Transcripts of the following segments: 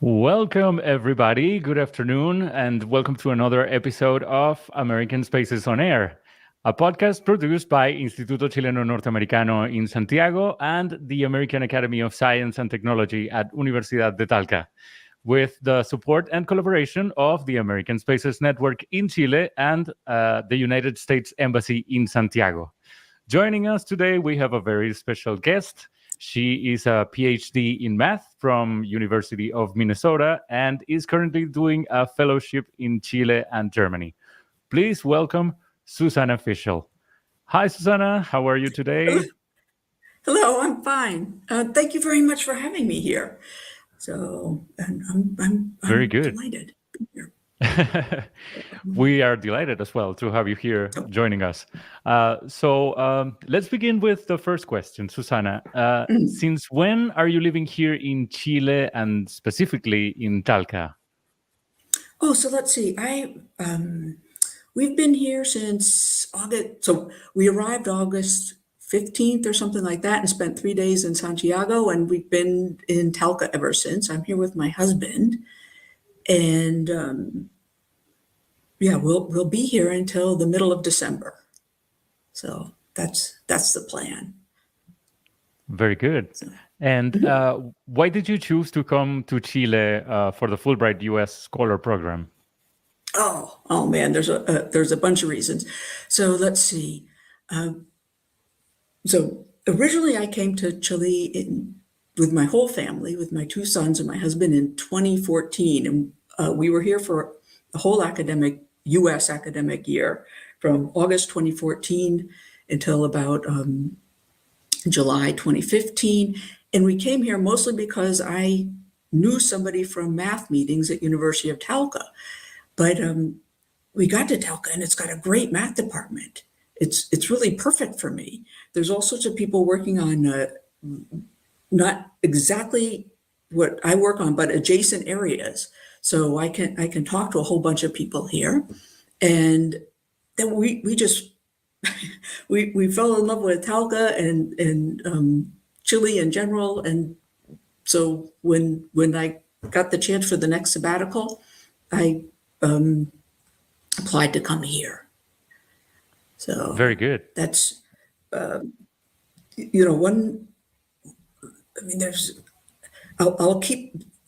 Welcome, everybody. Good afternoon, and welcome to another episode of American Spaces on Air, a podcast produced by Instituto Chileno Norteamericano in Santiago and the American Academy of Science and Technology at Universidad de Talca, with the support and collaboration of the American Spaces Network in Chile and the United States Embassy in Santiago. Joining us today, we have a very special guest. She is a PhD in math from University of Minnesota and is currently doing a fellowship in Chile and Germany. Please welcome Susanna Fishel. Hi, Susanna. How are you today? Hello, I'm fine. Thank you very much for having me here. So, and I'm Very good. delighted to be here. We are delighted as well to have you here joining us. Let's begin with the first question, Susanna. Since when are you living here in Chile and specifically in Talca? Oh, so let's see. We've been here since August. So we arrived August 15th or something like that and spent 3 days in Santiago, and we've been in Talca ever since. I'm here with my husband, and yeah, we'll be here until the middle of December. So that's the plan. Very good. And why did you choose to come to Chile for the Fulbright U.S. Scholar Program? Oh man, there's a bunch of reasons. So let's see. So originally I came to Chile with my whole family, with my two sons and my husband in 2014. And we were here for the whole U.S. academic year from August 2014 until about July 2015. And we came here mostly because I knew somebody from math meetings at University of Talca. But we got to Talca and it's got a great math department. It's really perfect for me. There's all sorts of people working on not exactly what I work on, but adjacent areas. So I can talk to a whole bunch of people here. And then we just we fell in love with Talca and Chile in general. And so when I got the chance for the next sabbatical, I applied to come here. So very good. That's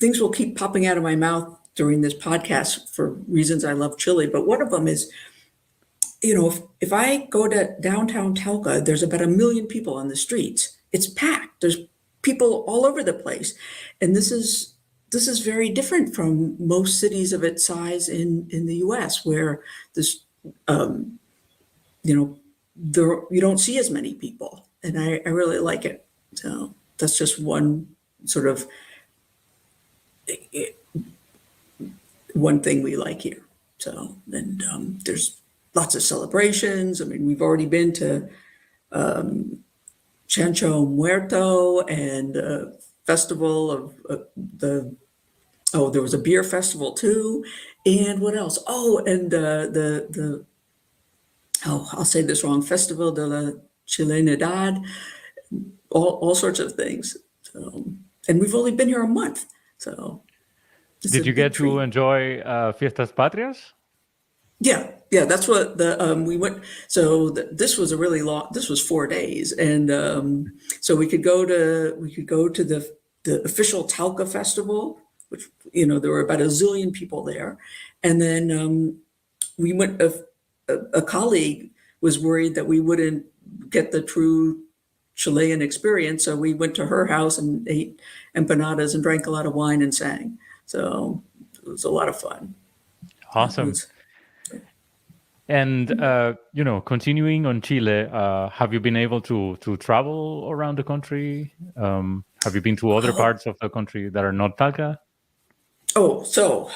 things will keep popping out of my mouth during this podcast for reasons I love Chile, but one of them is, if I go to downtown Talca, there's about 1 million people on the streets. It's packed. There's people all over the place, and this is very different from most cities of its size in the U.S., where this, you don't see as many people, and I really like it. So that's just one sort of one thing we like here. So, and there's lots of celebrations. I mean, we've already been to Chancho Muerto and festival of there was a beer festival too. And what else? Oh, and I'll say this wrong, Festival de la Chilenidad, all sorts of things. So, and we've only been here a month. So did you get to enjoy Fiestas Patrias? Yeah, that's what we went. So this was this was 4 days. And so we could go to the official Talca festival, which, there were about 1 zillion people there. And then we went, a colleague was worried that we wouldn't get the true Chilean experience. So we went to her house and ate empanadas and drank a lot of wine and sang. So it was a lot of fun. Awesome. And, continuing on Chile, have you been able to travel around the country? Have you been to other parts of the country that are not Talca? Oh, so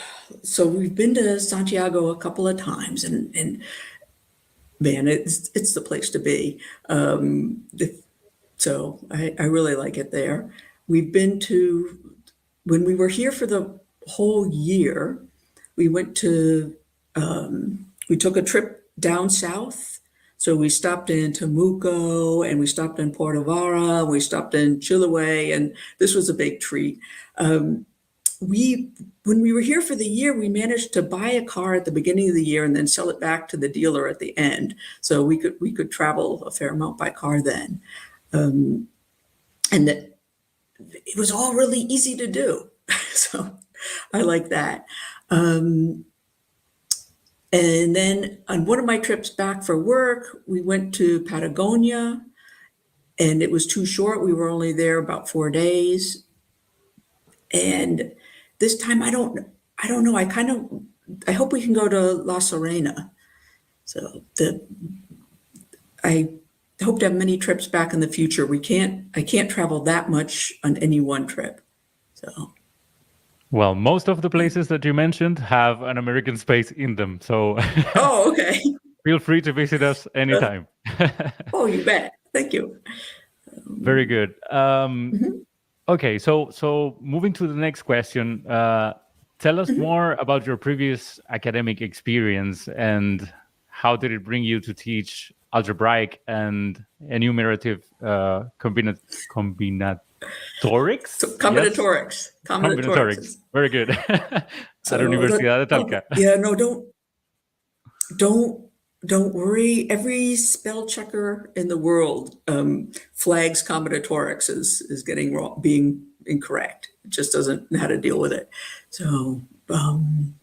we've been to Santiago a couple of times, and man, it's the place to be. So I really like it there. We've been when we were here for the whole year, we went to, we took a trip down south. So we stopped in Temuco, and we stopped in Puerto Vara, we stopped in Chiloé, and this was a big treat. when we were here for the year, we managed to buy a car at the beginning of the year and then sell it back to the dealer at the end. So we could travel a fair amount by car then. And that it was all really easy to do. So I like that. And then on one of my trips back for work, we went to Patagonia, and it was too short. We were only there about 4 days. And this time, I don't know. I hope we can go to La Serena. So I hope to have many trips back in the future. I can't travel that much on any one trip. So. Well, most of the places that you mentioned have an American space in them. So Oh, okay. Feel free to visit us anytime. Oh, you bet. Thank you. Very good. Okay, so moving to the next question, tell us more about your previous academic experience and how did it bring you to teach algebraic and enumerative combinatorics? So, combinatorics. Yes? Combinatorics. Very good. At Universidad de EELCA. Yeah, no, don't worry. Every spell checker in the world flags combinatorics as getting wrong, being incorrect. It just doesn't know how to deal with it. So I'm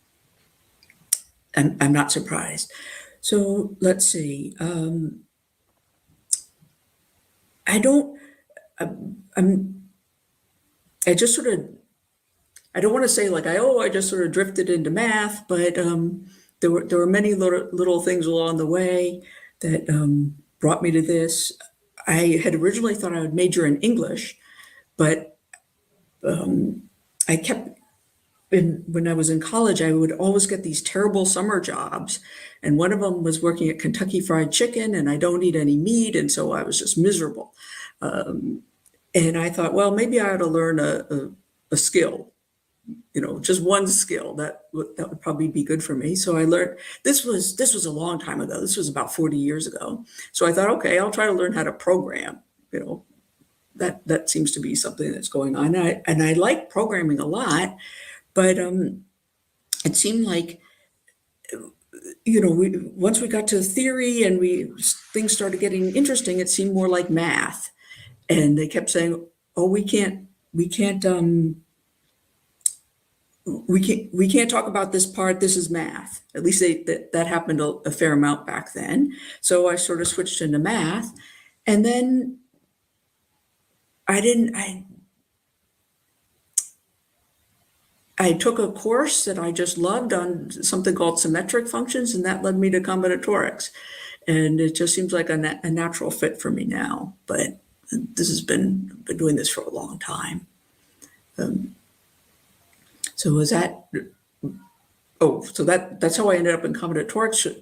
not surprised. So let's see. I just sort of, I don't want to say like I just sort of drifted into math, but there were many little things along the way that brought me to this. I had originally thought I would major in English, but I kept, when I was in college, I would always get these terrible summer jobs. And one of them was working at Kentucky Fried Chicken, and I don't eat any meat. And so I was just miserable. And I thought, well, maybe I ought to learn a skill, just one skill that would probably be good for me. So I learned, this was a long time ago. This was about 40 years ago. So I thought, okay, I'll try to learn how to program. That seems to be something that's going on. And I like programming a lot, but it seemed like, once we got to theory and things started getting interesting, it seemed more like math. And they kept saying, oh, we can't talk about this part. This is math. At least that happened a fair amount back then. So I sort of switched into math, and then I took a course that I just loved on something called symmetric functions, and that led me to combinatorics. And it just seems like a natural fit for me now. But this has been doing this for a long time. So was that? Oh, so that's how I ended up in combinatorics.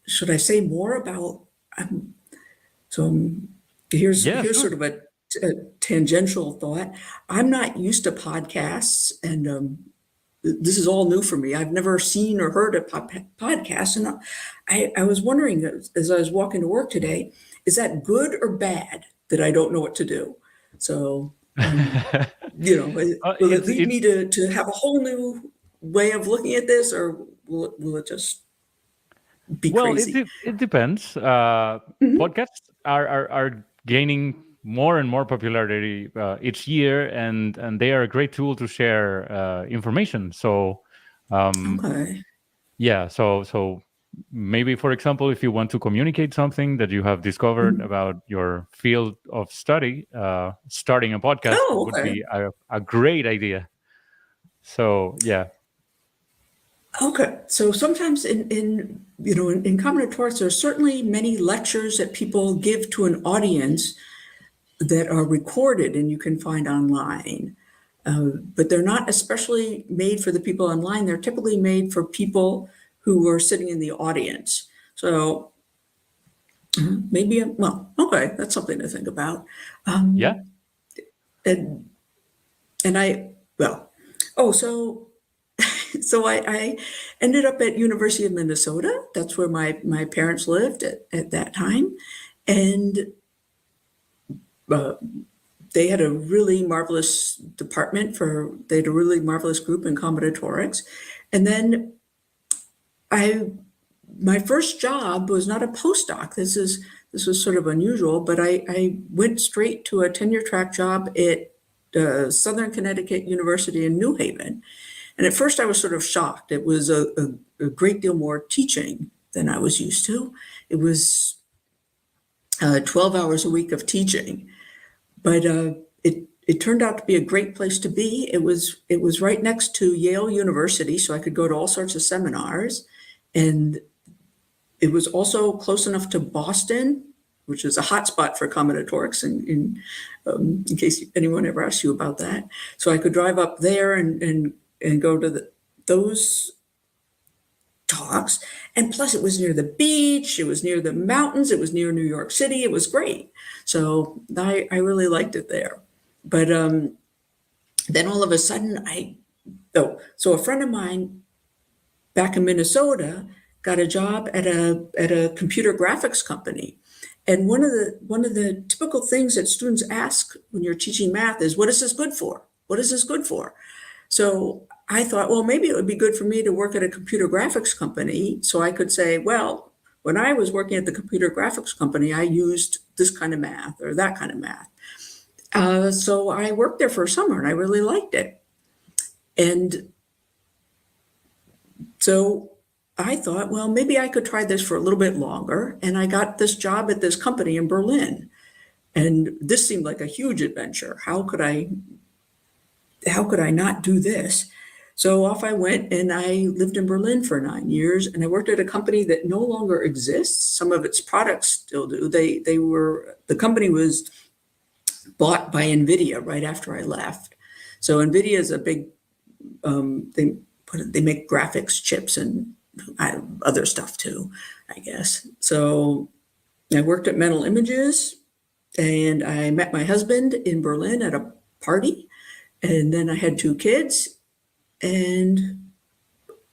Should I say more about? Here's sort of a tangential thought. I'm not used to podcasts, and this is all new for me. I've never seen or heard a podcast, and I was wondering as I was walking to work today, is that good or bad that I don't know what to do? So, will it lead me to have a whole new way of looking at this, or will it just be crazy? It depends. Podcasts are gaining more and more popularity each year, and they are a great tool to share information. So, Okay. yeah. So maybe, for example, if you want to communicate something that you have discovered about your field of study, starting a podcast would be a great idea. So, yeah. Okay, so sometimes in combinatorics, there are certainly many lectures that people give to an audience that are recorded and you can find online. But they're not especially made for the people online. They're typically made for people who are sitting in the audience. So maybe, okay, that's something to think about. Yeah. So I ended up at University of Minnesota. That's where my parents lived at that time. And they had a really marvelous department they had a really marvelous group in combinatorics. And then my first job was not a postdoc. This was sort of unusual, but I went straight to a tenure track job at Southern Connecticut University in New Haven. And at first I was sort of shocked. It was a great deal more teaching than I was used to. It was 12 hours a week of teaching, but it turned out to be a great place to be. It was right next to Yale University, so I could go to all sorts of seminars. And it was also close enough to Boston, which is a hotspot for combinatorics in case anyone ever asks you about that. So I could drive up there and go to those talks. And plus it was near the beach, it was near the mountains, it was near New York City. It was great. So I really liked it there. But then all of a sudden so a friend of mine back in Minnesota got a job at a computer graphics company. And one of the typical things that students ask when you're teaching math is, what is this good for? What is this good for? So I thought, well, maybe it would be good for me to work at a computer graphics company. So I could say, well, when I was working at the computer graphics company, I used this kind of math or that kind of math. So I worked there for a summer and I really liked it. And so I thought, well, maybe I could try this for a little bit longer. And I got this job at this company in Berlin. And this seemed like a huge adventure. How could I not do this? So off I went and I lived in Berlin for 9 years, and I worked at a company that no longer exists. Some of its products still do. The company was bought by NVIDIA right after I left. So NVIDIA is a big, they make graphics chips and other stuff too, I guess. So I worked at Mental Images, and I met my husband in Berlin at a party. And then I had 2 kids, and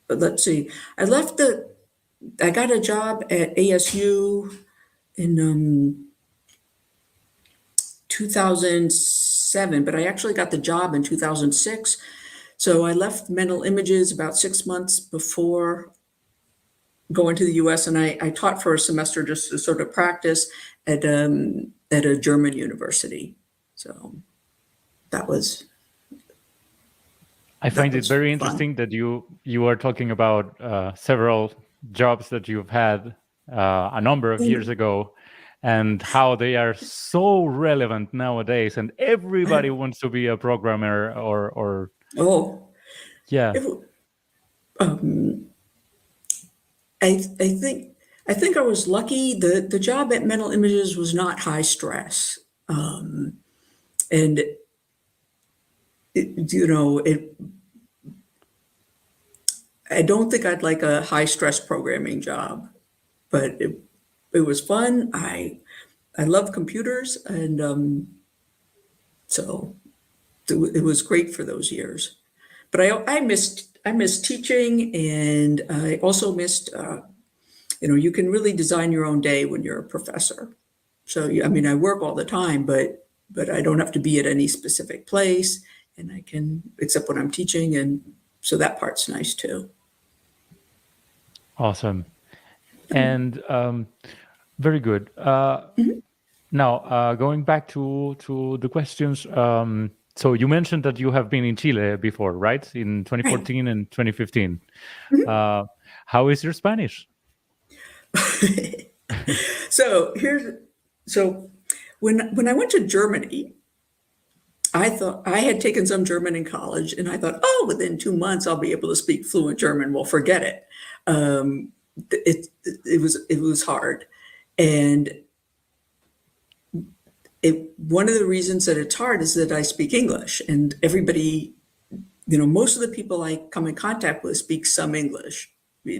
let's see, I got a job at ASU in 2007, but I actually got the job in 2006. So I left Mental Images about 6 months before going to the US, and I taught for a semester just to sort of practice at a German university. So that was I find it very interesting that you are talking about several jobs that you've had a number of years ago, and how they are so relevant nowadays, and everybody wants to be a programmer or yeah. I think I was lucky. The job at Mental Images was not high stress, and I don't think I'd like a high stress programming job, but it was fun. I love computers, and so it was great for those years. But I missed teaching, and I also missed you can really design your own day when you're a professor. So I work all the time, but I don't have to be at any specific place, and I can, except when I'm teaching, and so that part's nice too. Awesome. And very good. Now, going back to the questions. So you mentioned that you have been in Chile before, right? In 2014 right. And 2015. How is your Spanish? So when I went to Germany, I thought I had taken some German in college, and I thought, within 2 months I'll be able to speak fluent German. Well, forget it. It was hard, and one of the reasons that it's hard is that I speak English, and everybody, most of the people I come in contact with speak some English,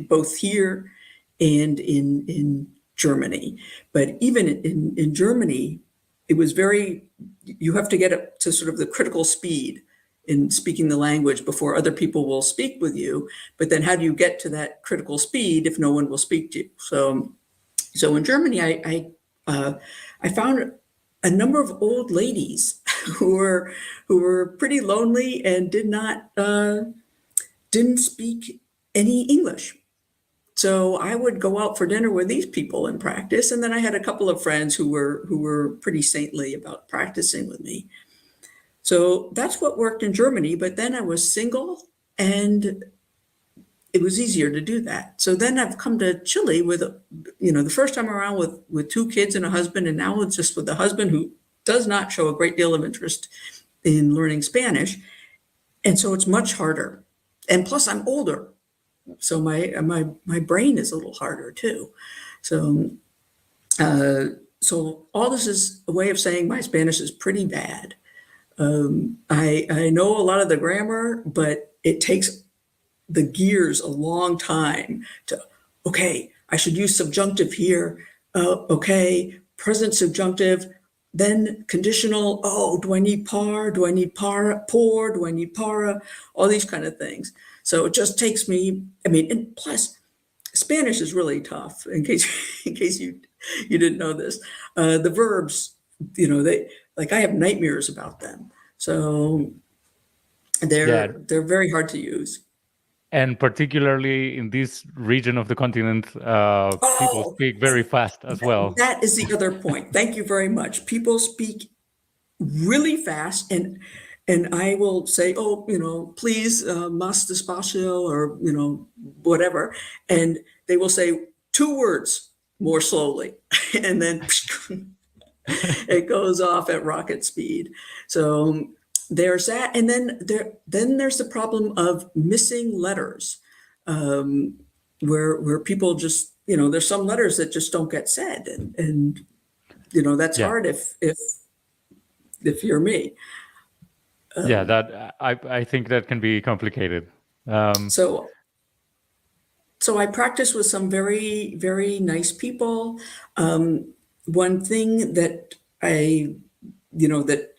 both here and in Germany. But even in Germany, it was you have to get up to sort of the critical speed in speaking the language before other people will speak with you. But then how do you get to that critical speed if no one will speak to you? So in Germany, I found a number of old ladies who were pretty lonely and didn't speak any English. So I would go out for dinner with these people and practice. And then I had a couple of friends who were pretty saintly about practicing with me. So that's what worked in Germany. But then I was single and it was easier to do that. So then I've come to Chile with, the first time around with 2 kids and a husband, and now it's just with a husband who does not show a great deal of interest in learning Spanish. And so it's much harder. And plus I'm older. So my brain is a little harder too. So all this is a way of saying my Spanish is pretty bad. I know a lot of the grammar, but it takes the gears a long time to, okay, I should use subjunctive here. Okay, present subjunctive, then conditional. Oh, do I need par? Do I need para? Por? Do I need para? All these kind of things. So it just takes me, and plus Spanish is really tough in case you didn't know this. The verbs, I have nightmares about them. So they're very hard to use. And particularly in this region of the continent, people speak very fast as well. That is the other point. Thank you very much. People speak really fast, and I will say, please, más despacio, or, whatever. And they will say 2 words more slowly. And then it goes off at rocket speed. So there's that. And then there's the problem of missing letters, where people just, there's some letters that just don't get said. And that's hard if you're me. That I think that can be complicated. So I practice with some very, very nice people. One thing that that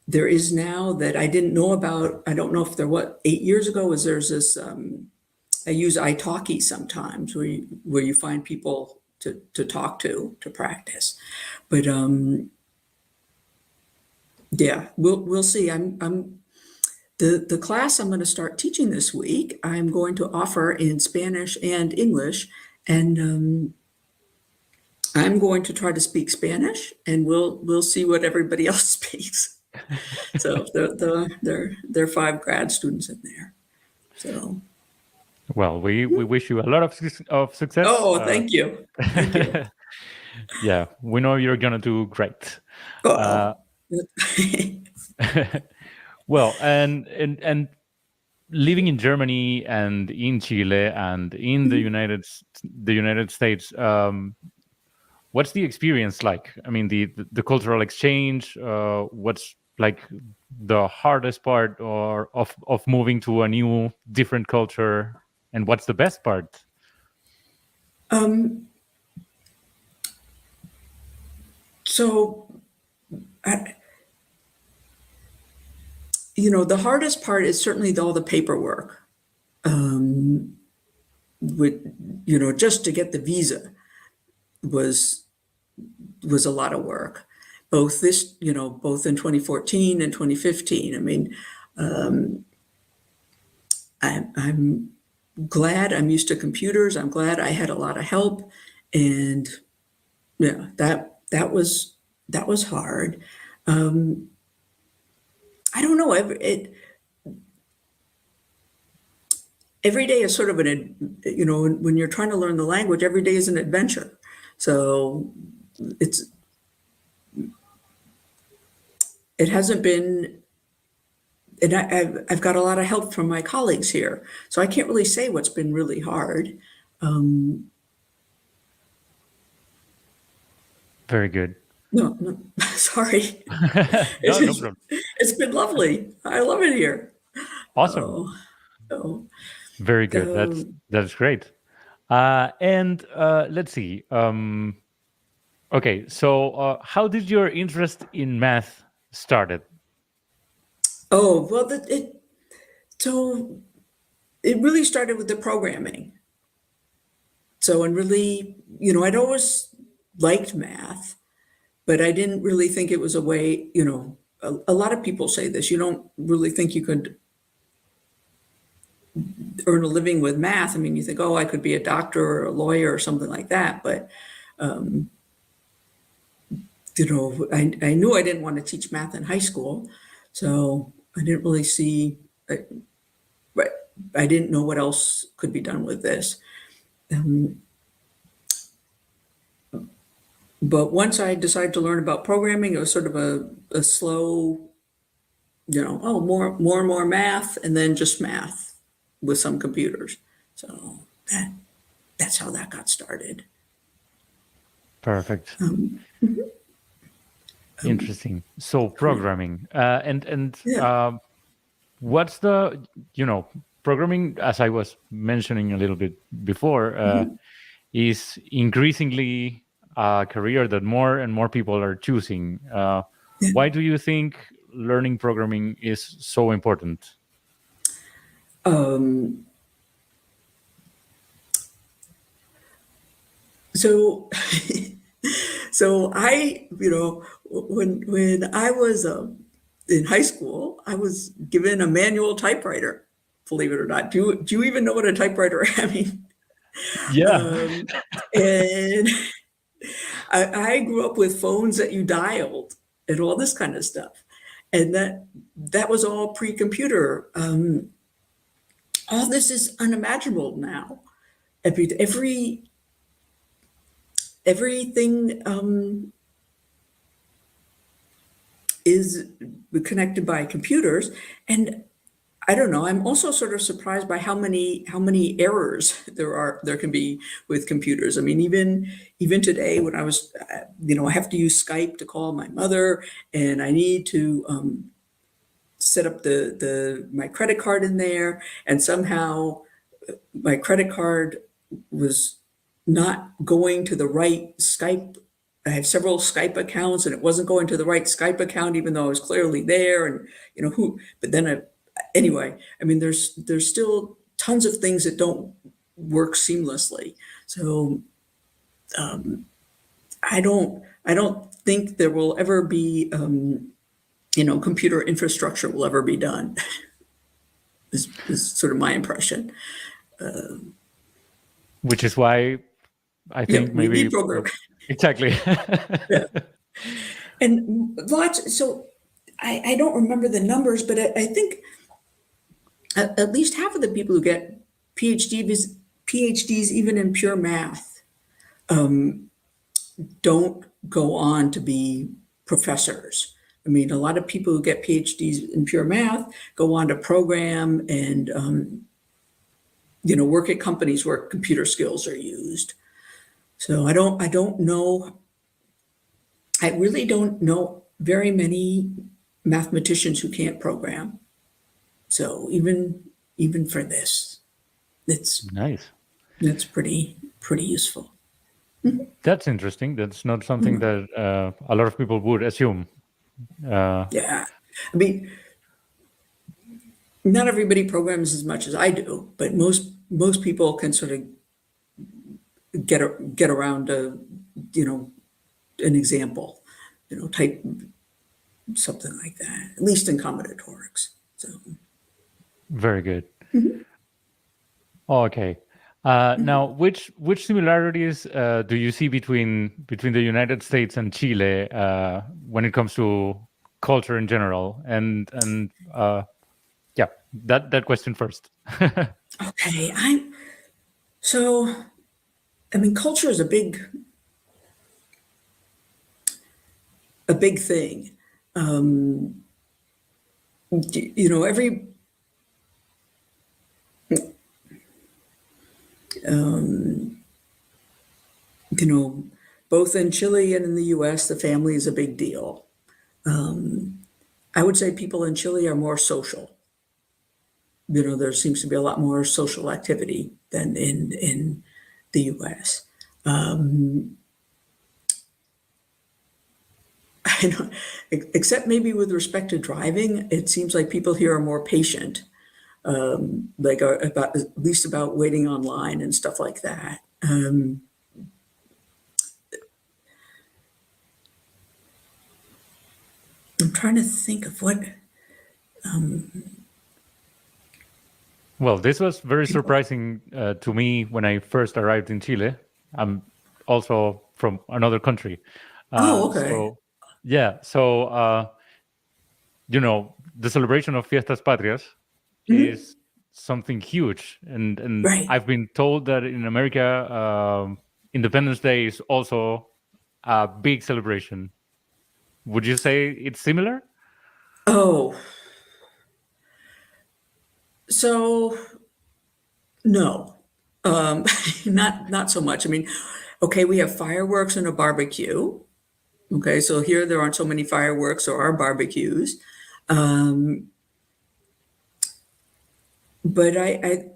there is now that I didn't know about, I don't know if 8 years ago, is there's this, I use italki sometimes where you find people to talk to practice. But we'll see. The class I'm going to start teaching this week, I'm going to offer in Spanish and English, and I'm going to try to speak Spanish, and we'll see what everybody else speaks. So there are 5 grad students in there. So, well, we wish you a lot of success. Oh, thank you. Thank you. Yeah, we know you're gonna do great. Well, and living in Germany and in Chile and in the United States, what's the experience like? I mean, the cultural exchange. What's like the hardest part of moving to a new, different culture, and what's the best part? The hardest part is certainly all the paperwork. Just to get the visa was a lot of work. Both in 2014 and 2015. I'm glad I'm used to computers. I'm glad I had a lot of help, and that was hard. I don't know. Every day is sort of when you're trying to learn the language, every day is an adventure. So it hasn't been, and I've got a lot of help from my colleagues here. So I can't really say what's been really hard. Very good. No, sorry. No problem. It's been lovely. I love it here. Awesome. Very good. That's great. And let's see. Okay, so how did your interest in math started? Oh, well, it really started with the programming. So, and really, I'd always liked math, but I didn't really think it was a way, a lot of people say this, you don't really think you could earn a living with math. I mean, you think, oh, I could be a doctor or a lawyer or something like that. But, I knew I didn't want to teach math in high school. So I didn't really see, I didn't know what else could be done with this. But once I decided to learn about programming, it was sort of a slow, more and more math, and then just math with some computers. So that's how that got started. Perfect. Interesting. So programming, what's the, programming, as I was mentioning a little bit before, is increasingly a career that more and more people are choosing. Why do you think learning programming is so important? So I, when I was in high school, I was given a manual typewriter, believe it or not. Do you even know what a typewriter is? I mean, Yeah. And I grew up with phones that you dialed and all this kind of stuff. And that was all pre-computer. All this is unimaginable now. Everything is connected by computers. And I don't know, I'm also sort of surprised by how many errors there can be with computers. I mean, even today when I was, I have to use Skype to call my mother, and I need to set up my credit card in there, and somehow my credit card was not going to the right Skype. I have several Skype accounts, and it wasn't going to the right Skype account, even though I was clearly there. And but then anyway, I mean, there's still tons of things that don't work seamlessly. So I don't think there will ever be, computer infrastructure will ever be done. is sort of my impression. Which is why I think maybe we need programming. Exactly. Yeah. And so I don't remember the numbers, but I think at least half of the people who get PhDs, even in pure math, don't go on to be professors. I mean, a lot of people who get PhDs in pure math go on to program and, work at companies where computer skills are used. So I really don't know very many mathematicians who can't program. So even for this, it's nice. That's pretty useful. That's interesting. That's not something that a lot of people would assume. Yeah, I mean, not everybody programs as much as I do, but most people can sort of get around to, an example, type something like that, at least in combinatorics. So very good. Okay. Now, which similarities do you see between the United States and Chile when it comes to culture in general? And yeah, that question first. Okay, culture is a big thing. Both in Chile and in the U.S., the family is a big deal. I would say people in Chile are more social. There seems to be a lot more social activity than in the U.S. Except maybe with respect to driving, it seems like people here are more patient, at least about waiting online and stuff like that. I'm trying to think of what. Well, this was very surprising to me when I first arrived in Chile. I'm also from another country. Okay. So, yeah. So, the celebration of Fiestas Patrias is something huge. And Right. I've been told that in America, Independence Day is also a big celebration. Would you say it's similar? Oh, so no, not so much. I mean, okay, we have fireworks and a barbecue. Okay, so here there aren't so many fireworks or our barbecues. But I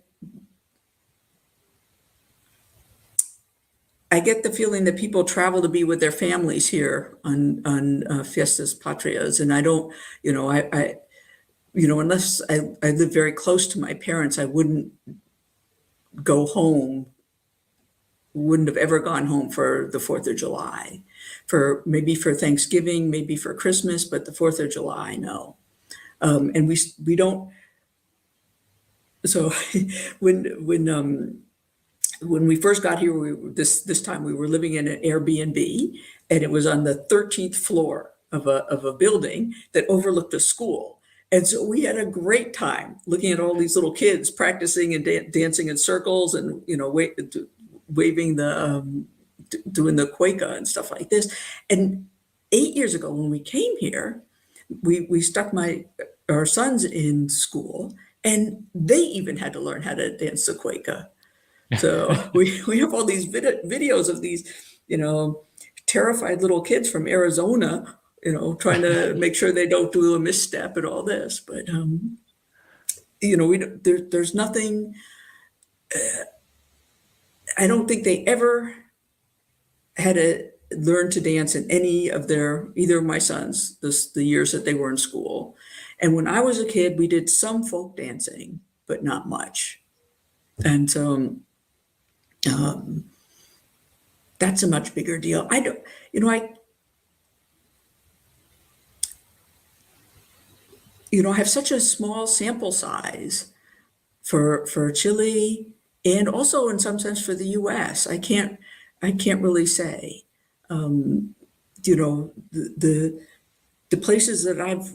get the feeling that people travel to be with their families here on Fiestas Patrias, and I don't, unless I live very close to my parents, I wouldn't go home. Wouldn't have ever gone home for the 4th of July, maybe for Thanksgiving, maybe for Christmas, but the 4th of July, no. And we don't. So when we first got here, this time we were living in an Airbnb, and it was on the 13th floor of a building that overlooked a school. And so we had a great time looking at all these little kids practicing and dancing in circles, and waving doing the cueca and stuff like this. And 8 years ago, when we came here, we stuck our sons in school, and they even had to learn how to dance the cueca. So we have all these videos of these, terrified little kids from Arizona, trying to make sure they don't do a misstep and all this. But there's nothing. I don't think they ever had to learn to dance in any of either of my sons, the years that they were in school. And when I was a kid, we did some folk dancing, but not much. And so that's a much bigger deal. I have such a small sample size for Chile, and also in some sense for the U.S. I can't really say. The places that I've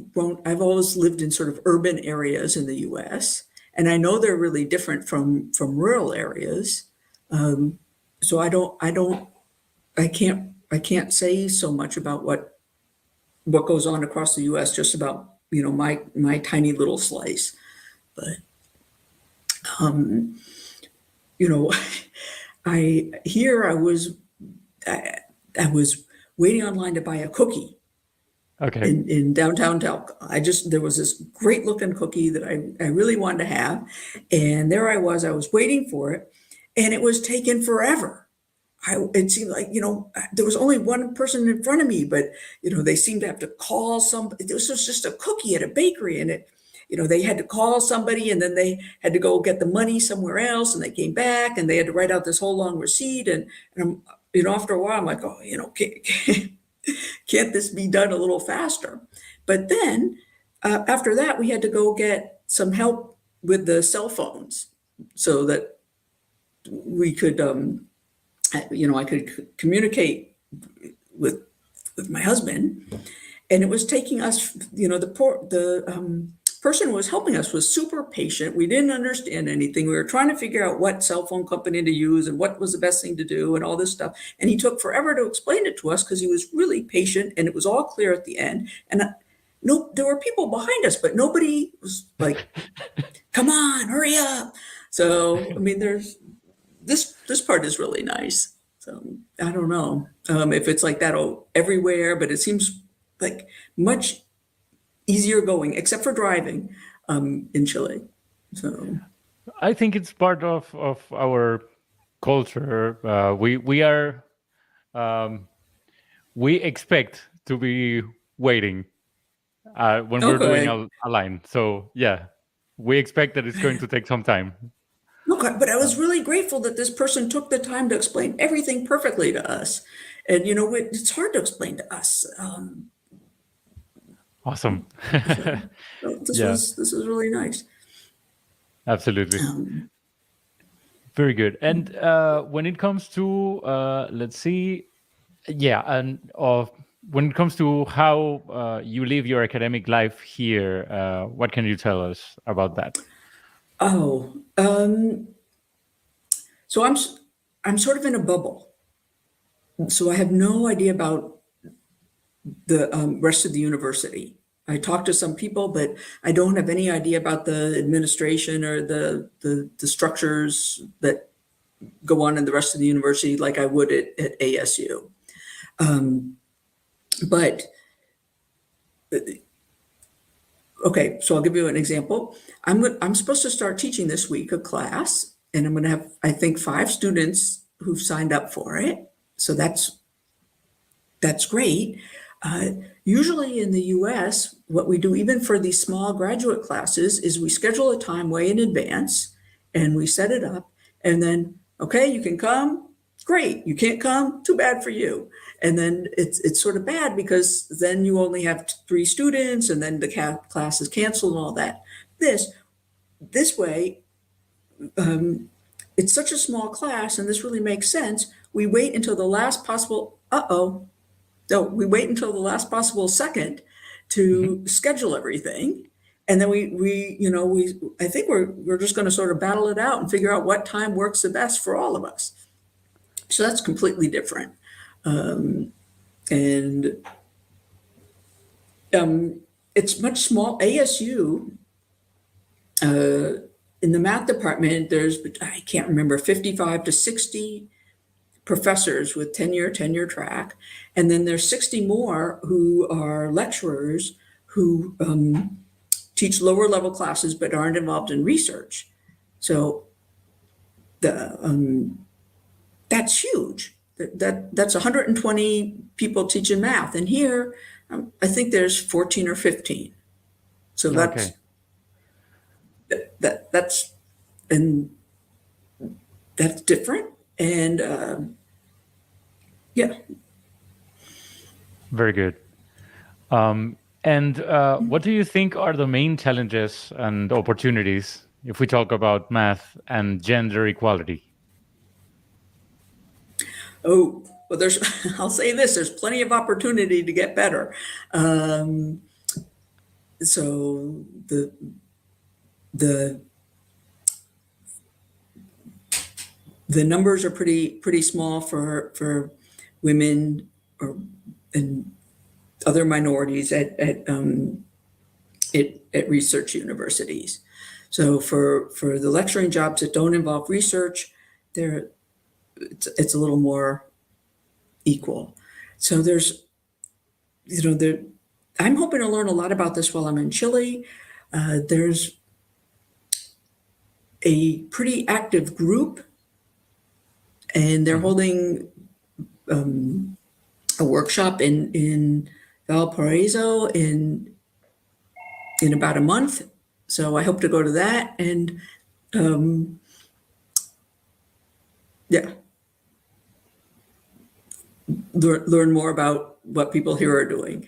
always lived in sort of urban areas in the U.S., and I know they're really different from rural areas. So I can't say so much about what goes on across the U.S. just about my tiny little slice, but I was waiting online to buy a cookie. Okay. In downtown Talca. There was this great looking cookie that I really wanted to have. And there I was waiting for it, and it was taking forever. It seemed like, there was only one person in front of me, but, they seemed to have to call somebody. This was just a cookie at a bakery, and they had to call somebody, and then they had to go get the money somewhere else, and they came back, and they had to write out this whole long receipt. And I'm, after a while, I'm like, oh, can't this be done a little faster? But then after that, we had to go get some help with the cell phones so that we could, I could communicate with my husband. And it was taking us, the person who was helping us was super patient. We didn't understand anything. We were trying to figure out what cell phone company to use and what was the best thing to do and all this stuff. And he took forever to explain it to us because he was really patient, and it was all clear at the end. And there were people behind us, but nobody was like, come on, hurry up. So, I mean, there's this part is really nice. So I don't know if it's like that everywhere, but it seems like much easier going, except for driving in Chile. So I think it's part of our culture. We expect to be waiting when we're doing a line. So yeah, we expect that it's going to take some time. Okay, but I was really grateful that this person took the time to explain everything perfectly to us. And it's hard to explain to us Awesome. So this Yeah, was really nice. absolutely. Very good. And when it comes to, let's see, yeah, and when it comes to how you live your academic life here, what can you tell us about that? Oh, so I'm sort of in a bubble. So I have no idea about the rest of the university. I talked to some people, but I don't have any idea about the administration or the structures that go on in the rest of the university like I would at ASU. But okay, so I'll give you an example. I'm supposed to start teaching this week a class, and I'm going to have, I think, 5 students who've signed up for it. So that's great. Usually in the US, what we do, even for these small graduate classes, is we schedule a time way in advance and we set it up. And then, okay, you can come. Great. You can't come. Too bad for you. And then it's sort of bad because then you only have 3 students and then the class is canceled and all that. This way, it's such a small class and this really makes sense. We wait until the last possible, no, we wait until the last possible second to schedule everything. And then I think we're just going to sort of battle it out and figure out what time works the best for all of us. So that's completely different. And it's much small. ASU, in the math department, I can't remember, 55 to 60 professors with tenure track. And then there's 60 more who are lecturers who teach lower level classes but aren't involved in research. So that's huge. That's 120 people teaching math. And here, I think there's 14 or 15. So Okay. that's different. And yeah. Very good. And what do you think are the main challenges and opportunities if we talk about math and gender equality? Oh, well, I'll say this, there's plenty of opportunity to get better. So the numbers are pretty small for women and other minorities at research universities. So for the lecturing jobs that don't involve research, it's a little more equal. So I'm hoping to learn a lot about this while I'm in Chile. There's a pretty active group, and they're holding a workshop in Valparaiso in about a month. So I hope to go to that and learn more about what people here are doing.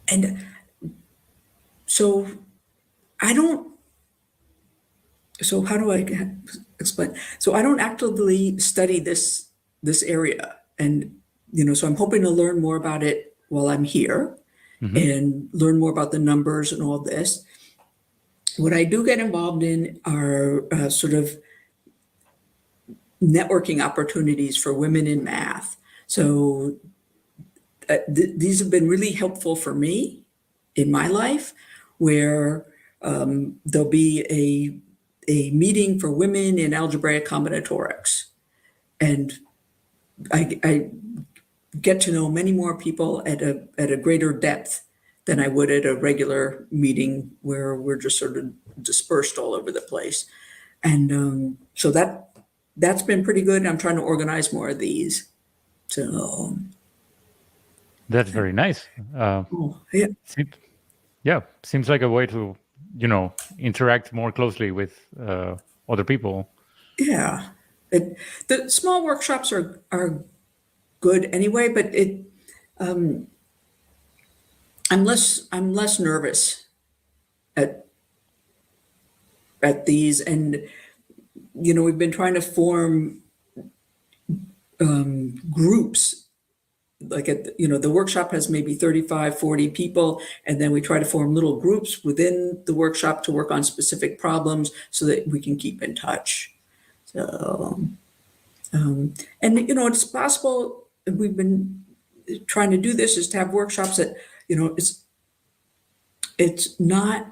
And so how do I explain? So I don't actively study this area. And, so I'm hoping to learn more about it while I'm here and learn more about the numbers and all this. What I do get involved in are sort of networking opportunities for women in math. So these have been really helpful for me in my life, where there'll be a meeting for women in algebraic combinatorics. And I get to know many more people at a greater depth than I would at a regular meeting where we're just sort of dispersed all over the place. And so that's been pretty good. I'm trying to organize more of these. So That's very nice. yeah. Yeah, seems like a way to, interact more closely with other people. Yeah. The small workshops are good anyway, but I'm less nervous at these, and we've been trying to form groups. Like the workshop has maybe 35, 40 people, and then we try to form little groups within the workshop to work on specific problems so that we can keep in touch. So, and it's possible, we've been trying to do this, is to have workshops that, it's not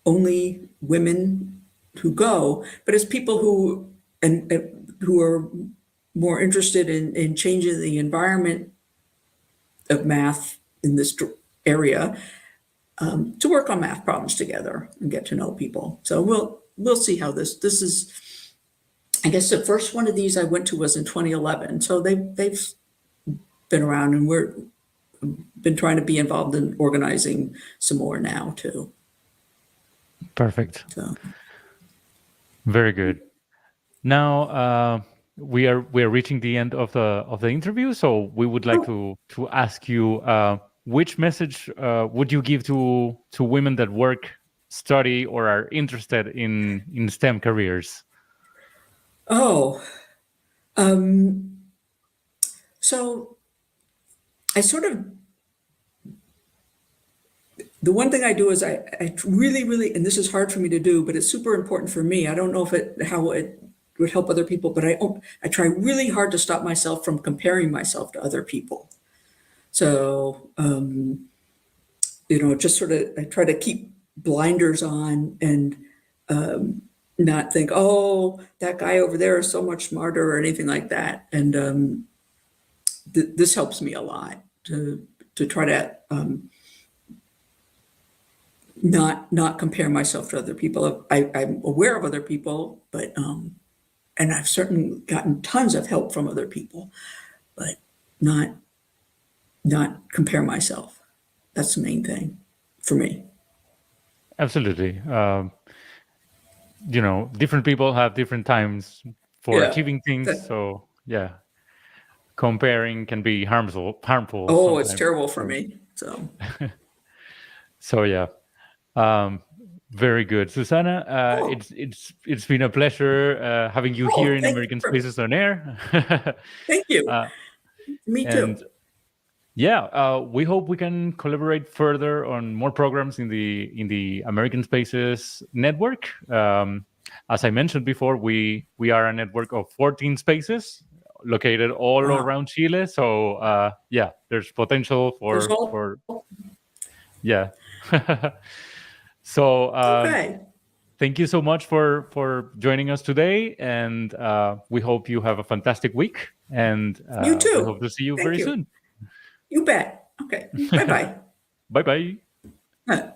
only women who go, but it's people who are more interested in changing the environment of math in this area, to work on math problems together and get to know people. So we'll see how this is. I guess the first one of these I went to was in 2011. So they've been around, and we're been trying to be involved in organizing some more now too. Perfect. So. Very good. Now we are reaching the end of the interview, so we would like to ask you, which message would you give to women that work, study, or are interested in STEM careers? So I sort of, the one thing I do is I really, and this is hard for me to do, but it's super important for me. I don't know how it would help other people, but I try really hard to stop myself from comparing myself to other people. So, just sort of, I try to keep blinders on and not think, oh, that guy over there is so much smarter or anything like that. And this helps me a lot to try to not compare myself to other people. I'm aware of other people, but and I've certainly gotten tons of help from other people, but not compare myself. That's the main thing for me. Absolutely. Different people have different times for achieving things. So yeah, comparing can be harmful. Oh, it's terrible for me. So. So yeah. Very good, Susanna. It's been a pleasure having you here in American Spaces on Air. Thank you. Me too. And we hope we can collaborate further on more programs in the American Spaces network. As I mentioned before, we are a network of 14 spaces located all around Chile. So there's potential for yeah. So thank you so much for joining us today, and we hope you have a fantastic week. And you too. We hope to see you very soon. You bet. Okay. Bye-bye. Bye-bye.